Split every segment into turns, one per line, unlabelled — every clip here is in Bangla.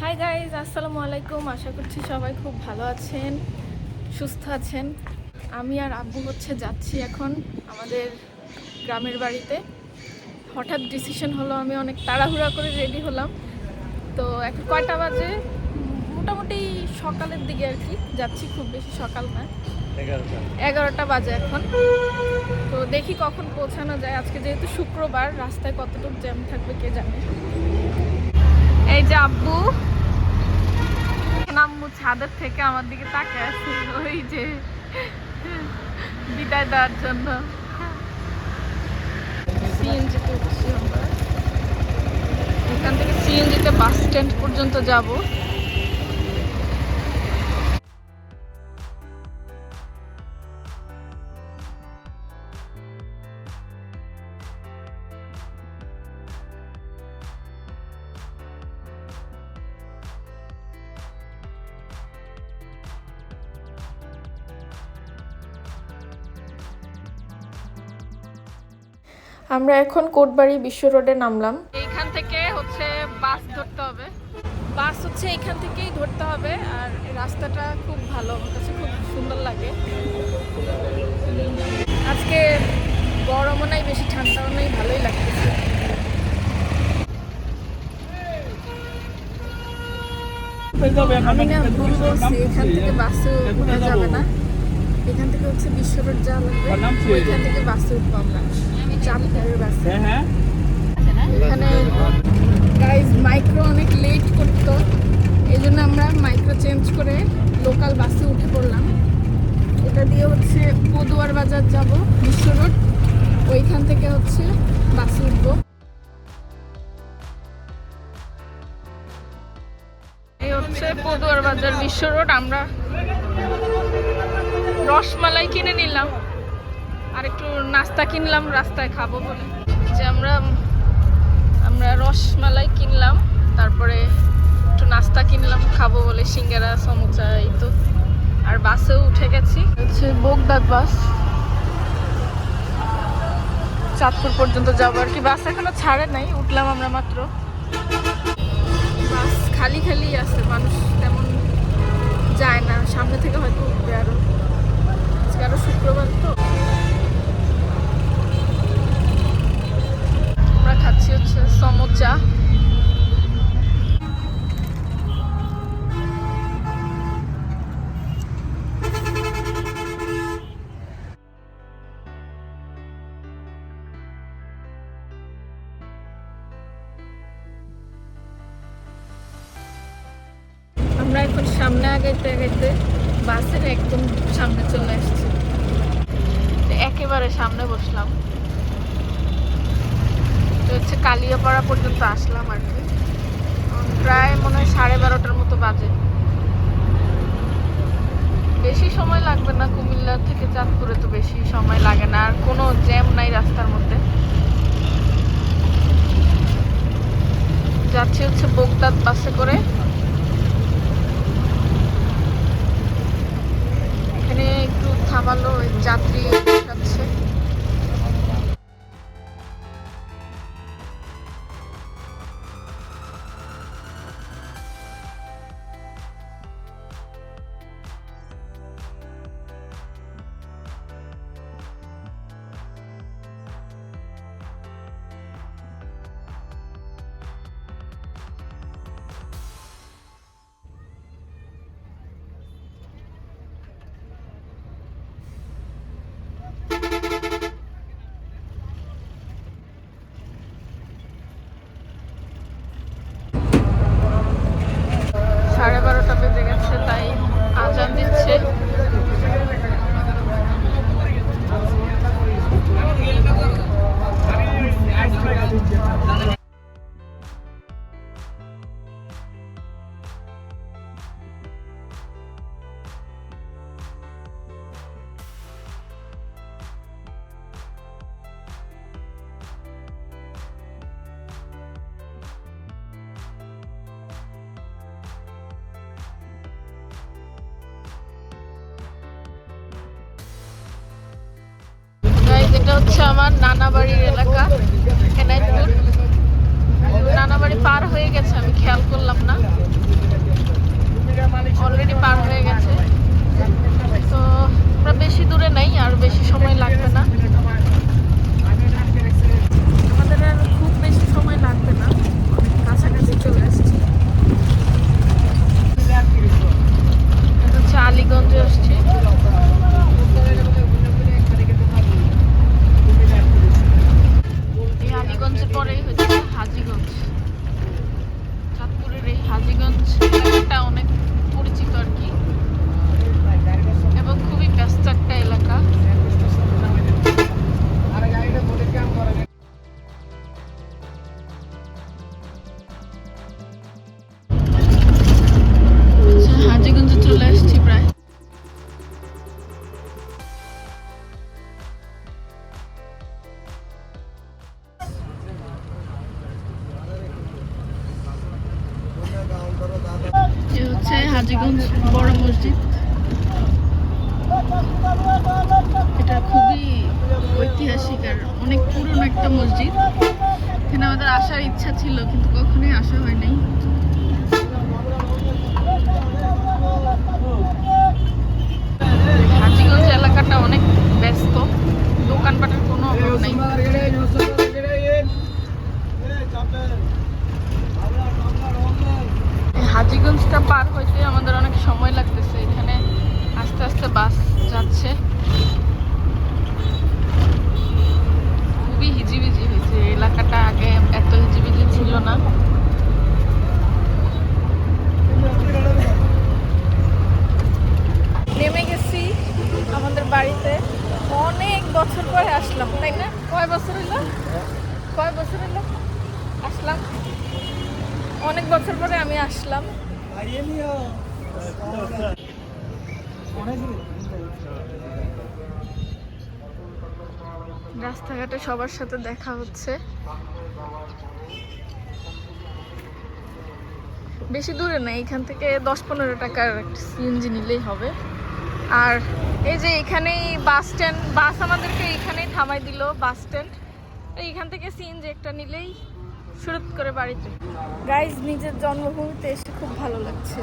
হাই গাইজ, আসসালামু আলাইকুম। আশা করছি সবাই খুব ভালো আছেন, সুস্থ আছেন। আমি আর আব্বু যাচ্ছি এখন আমাদের গ্রামের বাড়িতে। হঠাৎ ডিসিশন হলো, আমি অনেক তাড়াহুড়া করে রেডি হলাম। তো এখন কয়টা বাজে? মোটামুটি সকালের দিকে আর কি যাচ্ছি, খুব বেশি সকাল না, 11টা বাজে এখন। তো দেখি কখন পৌঁছানো যায়। আজকে যেহেতু শুক্রবার, রাস্তায় কতটুকু জ্যাম থাকবে কে জানে। এই যে আব্বু, আম্মু ছাদের থেকে আমার দিকে তাকিয়ে আছে, ওই যে বিদায় দেওয়ার জন্য। সিএনজিতে উঠছি আমরা, এখান থেকে সিএনজিতে বাস স্ট্যান্ড পর্যন্ত যাব। আমরা এখন কোটবাড়ি বিশ্ব রোডে নামলাম। এইখান থেকে বাস ধরতে হবে, বাস এখান থেকেই ধরতে হবে। আর রাস্তাটা খুব ভালো, আমার কাছে খুব সুন্দর লাগে। আজকে গরমও নাই বেশি, ঠান্ডাও নাই, ভালোই লাগতেছে। আমি না ভুল বলছি, এখান থেকে বাসে উঠা যাবে না, এখান থেকে বিশ্ব রোড যাওয়া লাগবে, ওইখান থেকে বাসে উঠবো আমরা, চাঁদপুরের বাসে। এখানে গাইজ মাইক্রো অনেক লেট করতো, এই জন্য আমরা মাইক্রো চেঞ্জ করে লোকাল বাসে উঠে পড়লাম। এটা দিয়ে পদুয়ার বাজার যাব, বিশ্ব রোড, ওইখান থেকে বাসে উঠবো। এই পদুয়ার বাজার বিশ্ব রোড। আমরা রসমালাই কিনে নিলাম আর একটু নাস্তা কিনলাম রাস্তায় খাবো বলে। যে আমরা রসমালাই কিনলাম, তারপরে একটু নাস্তা কিনলাম খাবো বলে, সিঙ্গারা সমোসা এই তো। আর বাসেও উঠে গেছি, বোগদাদ বাস, চাঁদপুর পর্যন্ত যাবো আর কি। বাস এখনো ছাড়ে নাই, উঠলাম আমরা মাত্র। বাস খালি খালি আছে, মানুষ তেমন যায় না, সামনে থেকে হয়তো উঠবে আরো। আজকে আরো শুক্রবার তো। আমরা খাচ্ছি সমোসা। আমরা এখন সামনে আগাইতে আগাইতে বাসের একদম সামনে চলে আসছি, একেবারে সামনে বসলাম। কালিয়াপাড়া পর্যন্ত আসলাম আর কি। প্রায় মনে হয় 12:30টার মতো বাজে। বেশি সময় লাগবে না, কুমিল্লা থেকে চাঁদপুরে তো বেশি সময় লাগে না, আর কোনো জ্যাম নাই রাস্তার মধ্যে। যাচ্ছি বোগদাদ বাসে করে। এখানে একটু থামালো, যাত্রী যাচ্ছে। সাড়ে 12টা বেজে গেছে, তাই আজান দিচ্ছে। এটা আমার নানা বাড়ির এলাকা, এনায়তপুর। নানা বাড়ি পার হয়ে গেছে, আমি খেয়াল করলাম না। হাজীগঞ্জ বড় মসজিদ। এটা খুবই ঐতিহাসিক আর অনেক পুরনো একটা মসজিদ। এখানে আমাদের আসার ইচ্ছা ছিল কিন্তু কখনোই আসা হয় নাই। হাজীগঞ্জ এলাকাটা অনেক ব্যস্ত, দোকানপাটের কোনো অভাব নাই। হাজীগঞ্জটা পার হইতে আমাদের অনেক সময় লাগতেছে। এখানে আস্তে আস্তে বাস যাচ্ছে। খুবই হিজিবিজি হয়েছে এলাকাটা, আগে এত হিজিবিজি ছিল না। নেমে গেছি আমাদের বাড়িতে, অনেক বছর পরে আসলাম, তাই না? কয় বছর হইলো আসলাম? অনেক বছর পরে আমি আসলাম। রাস্তাঘাটে সবার সাথে দেখা হচ্ছে। বেশি দূরে না, এখান থেকে 10-15 টাকার সিএনজি নিলেই হবে। আর এই যে এখানেই বাস স্ট্যান্ড, বাস আমাদেরকে এখানেই থামাই দিল বাস স্ট্যান্ড। এইখান থেকে সিএনজি একটা নিলেই শুরু করে বাড়িতে। গাইজ, নিজের জন্মভূমিতে এসে খুব ভালো লাগছে।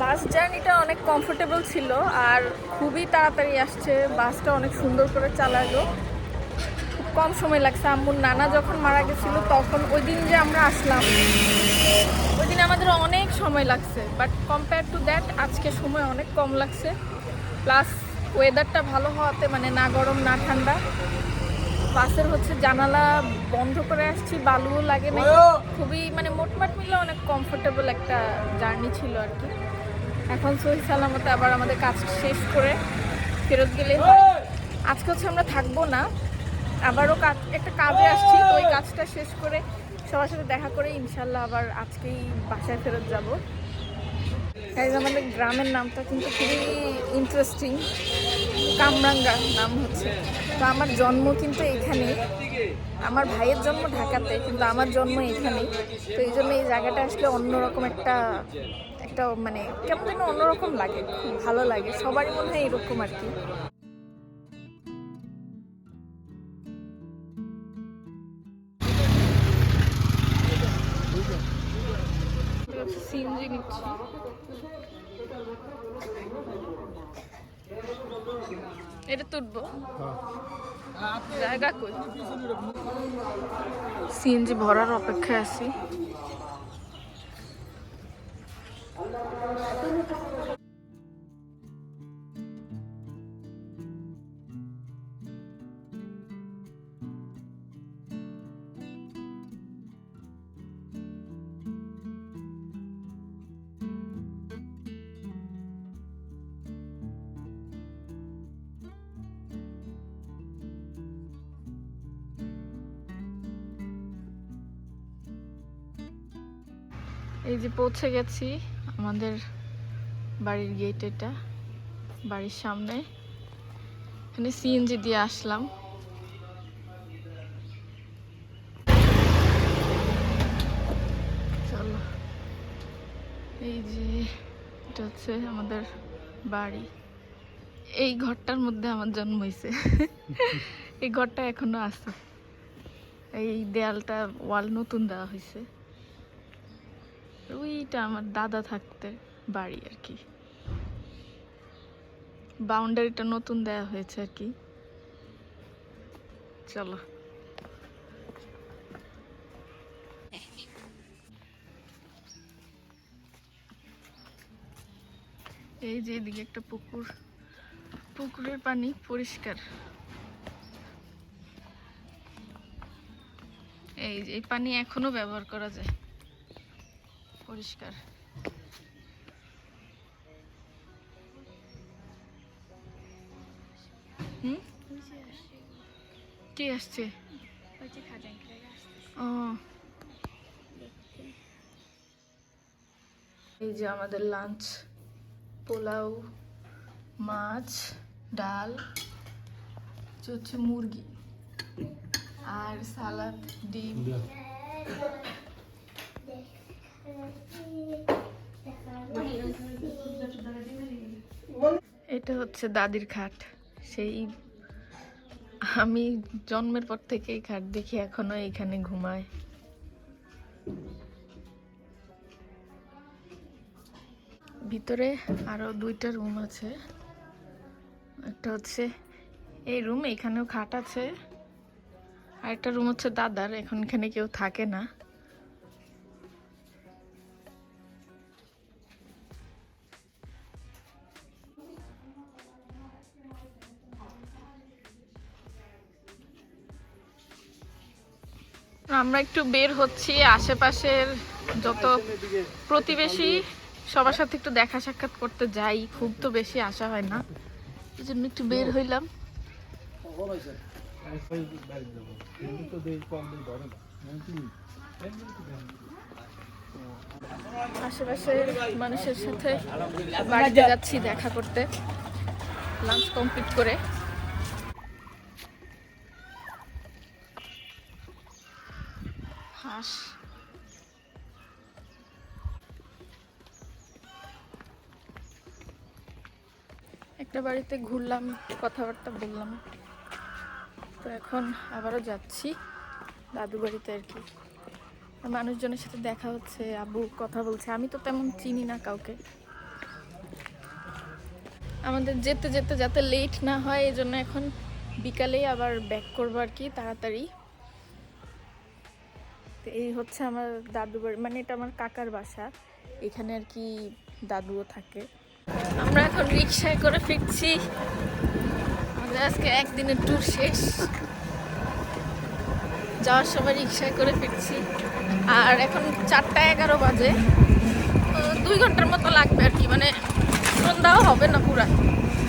বাস জার্নিটা অনেক কমফোর্টেবল ছিল আর খুবই তাড়াতাড়ি আসছে। বাসটা অনেক সুন্দর করে চালালো, খুব কম সময় লাগছে। আম্মুর নানা যখন মারা গেছিল তখন ওই দিন যে আমরা আসলাম, ওই দিন আমাদের অনেক সময় লাগছে, বাট কম্পেয়ার টু দ্যাট আজকে সময় অনেক কম লাগছে। প্লাস ওয়েদারটা ভালো হওয়াতে, মানে না গরম না ঠান্ডা। বাসের হচ্ছে জানালা বন্ধ করে আসছি, বালুও লাগে না। খুবই মানে মোটমাট মিলে অনেক কমফোর্টেবল একটা জার্নি ছিল আর কি। এখন সহি সালামতে আবার আমাদের কাজ শেষ করে ফেরত গেলে হয়। আজকে হচ্ছে আমরা থাকবো না, আবারও একটা কাজে আসছি, তো ওই কাজটা শেষ করে সবার সাথে দেখা করে ইনশাল্লাহ আবার আজকেই বাসায় ফেরত যাব। আমাদের গ্রামের নামটা কিন্তু খুবই ইন্টারেস্টিং, কামরাঙ্গা নাম হচ্ছে। তো আমার জন্ম কিন্তু এখানেই, আমার ভাইয়ের জন্ম ঢাকাতে, কিন্তু আমার জন্ম এখানেই। তো এই জন্য এই জায়গাটা আসলে অন্যরকম একটা মানে কেমন যেন অন্যরকম লাগে, খুব ভালো লাগে। সবারই মনে হয় এরকম আর কি। সিএনজি নিচ্ছি। এটা তুলবো, জায়গা কই? সিএনজি ভরার অপেক্ষায় আছি। এই যে পৌঁছে গেছি আমাদের বাড়ির গেট, এটা বাড়ির সামনে। এখানে সিএনজি দিয়ে আসলাম। চলো, এই যে এটা হচ্ছে আমাদের বাড়ি। এই ঘরটার মধ্যে আমার জন্ম হয়েছে। এই ঘরটা এখনো আছে, এই দেয়ালটা ওয়াল নতুন দেওয়া হয়েছে। ওইটা আমার দাদা থাকতে বাড়ি আর কি, বাউন্ডারিটা নতুন দেয়া হয়েছে আর কি। চলো, এই যে এদিকে একটা পুকুর, পুকুরের পানি পরিষ্কার। এই যে এই পানি এখনো ব্যবহার করা যায়, পরিষ্কার। কে আসছে? ও, এই যে আমাদের লাঞ্চ, পোলাও, মাছ, ডাল, হচ্ছে মুরগি আর সালাদ, ডিম। এটা হচ্ছে দাদির খাট। সেই আমি জন্মের পর থেকে এই খাট দেখি, এখনো এখানে ঘুমায়। ভিতরে আরো 2টা রুম আছে। একটা হচ্ছে এই রুম, এখানেও খাট আছে। আর একটা রুম হচ্ছে দাদার, এখন এখানে কেউ থাকে না। আমরা একটু বের হচ্ছি, আশেপাশের যত প্রতিবেশী সবার সাথে একটু দেখা সাক্ষাৎ করতে যাই, খুব তো বেশি আসা হয় না, এই জন্য একটু বের হইলাম। আশেপাশের মানুষের সাথে বাড়িতে যাচ্ছি দেখা করতে, লাঞ্চ কমপ্লিট করে। হাঁস একটা বাড়িতে ঘুরলাম, কথাবার্তা বললাম, তো এখন আবারও যাচ্ছি দাদু বাড়িতে আর কি। মানুষজনের সাথে দেখা হচ্ছে, আব্বু কথা বলছে, আমি তো তেমন চিনি না কাউকে। আমাদের যেতে যেতে যাতে লেট না হয়, এই জন্য এখন বিকালেই আবার ব্যাক করবো আর কি, তাড়াতাড়ি। তো এই হচ্ছে আমার দাদু বাড়ি, মানে এটা আমার কাকার বাসা, এখানে আর কি দাদুও থাকে। আমরা এখন রিক্সায় করে ফিরছি, আমাদের আজকে একদিনের ট্যুর শেষ। যাওয়ার সময় রিক্সায় করে ফিরছি, আর এখন 4টা 11 বাজে, 2 ঘন্টার মতো লাগবে আর কি, মানে সন্ধ্যাও হবে না, পুরা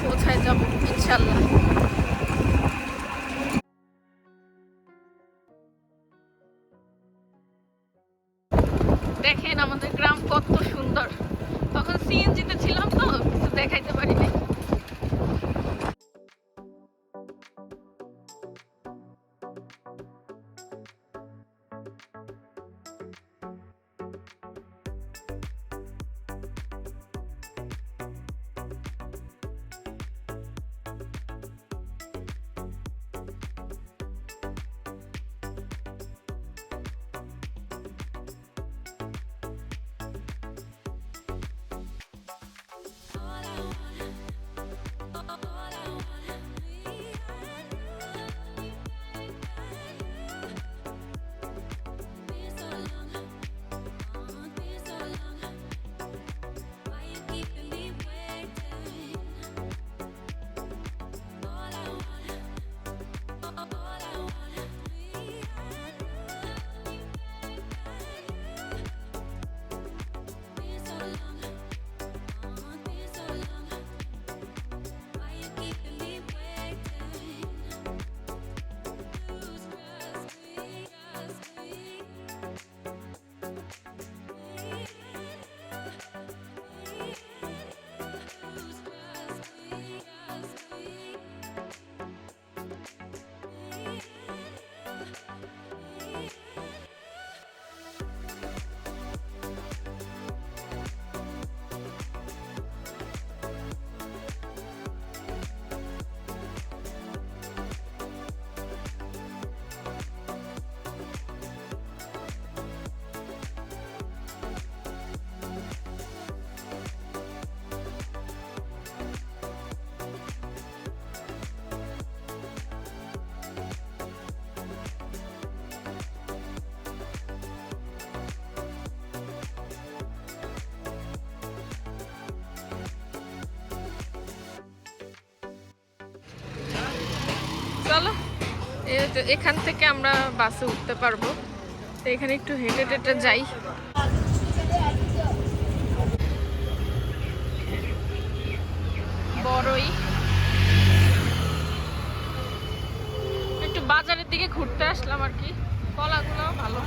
পৌঁছায় যাবো ইনশাল্লাহ। দেখেন আমাদের গ্রাম কত সুন্দর। তখন সিএনজিতে ছিলাম তো কিছু দেখাইতে পারি নাই। চলো, এখান থেকে আমরা বাসে উঠতে পারবো, তো এখানে একটু হেঁটে হেঁটে যাই। বড়ই একটু বাজারের দিকে ঘুরতে আসলাম আর কি, কলাগুলো ভালো।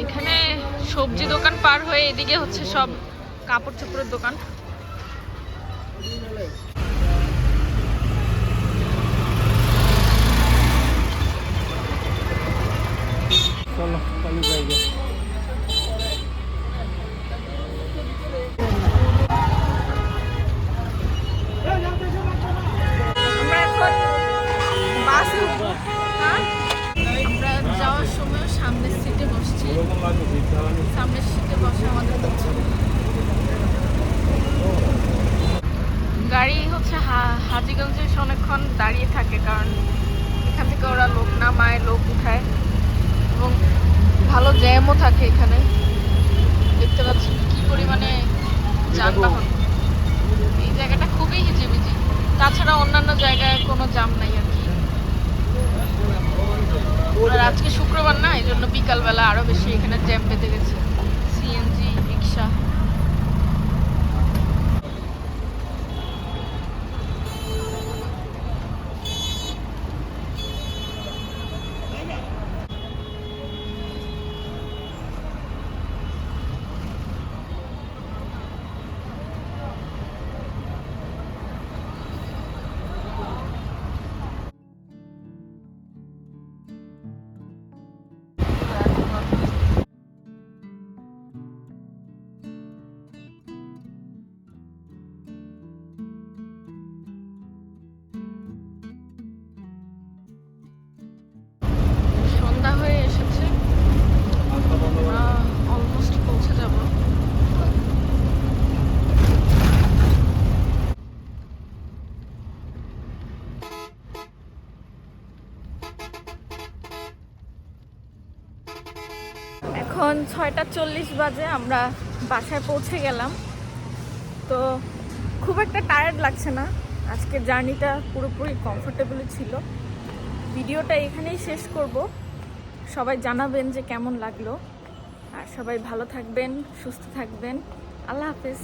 এখানে সবজি দোকান পার হয়ে এদিকে হচ্ছে সব কাপড় চোপড়ের দোকান। আমরা এখন বাসে উঠবো। হ্যাঁ, আমরা যাওয়ার সময় সামনের সিটে বসছি, সামনের সিটে বসে আমাদের হচ্ছে গাড়ি হচ্ছে হাজীগঞ্জে এসে অনেকক্ষণ দাঁড়িয়ে থাকে, কারণ এখান থেকে ওরা লোক নামায়, লোক উঠায় এবং ভালো জ্যামও থাকে এখানে। দেখতে পাচ্ছি কি পরিমাণে যানবাহন। এই জায়গাটা খুবই হিজিবিজি, তাছাড়া অন্যান্য জায়গায় কোনো জ্যাম নাই আর কি। আর আজকে শুক্রবার না, এই জন্য বিকালবেলা আরো বেশি এখানে জ্যাম পেতে গেছে। সিএনজি রিক্সা। সন্ধ্যা হয়ে এসেছে, আমরা অলমোস্ট পৌঁছে যাব। এখন 6:40 বাজে, আমরা বাসায় পৌঁছে গেলাম। তো খুব একটা টায়ার্ড লাগছে না, আজকের জার্নিটা পুরোপুরি কমফোর্টেবল ছিল। ভিডিওটা এখানেই শেষ করব। সবাই জানাবেন যে কেমন লাগলো, আর সবাই ভালো থাকবেন, সুস্থ থাকবেন। আল্লাহ হাফেজ।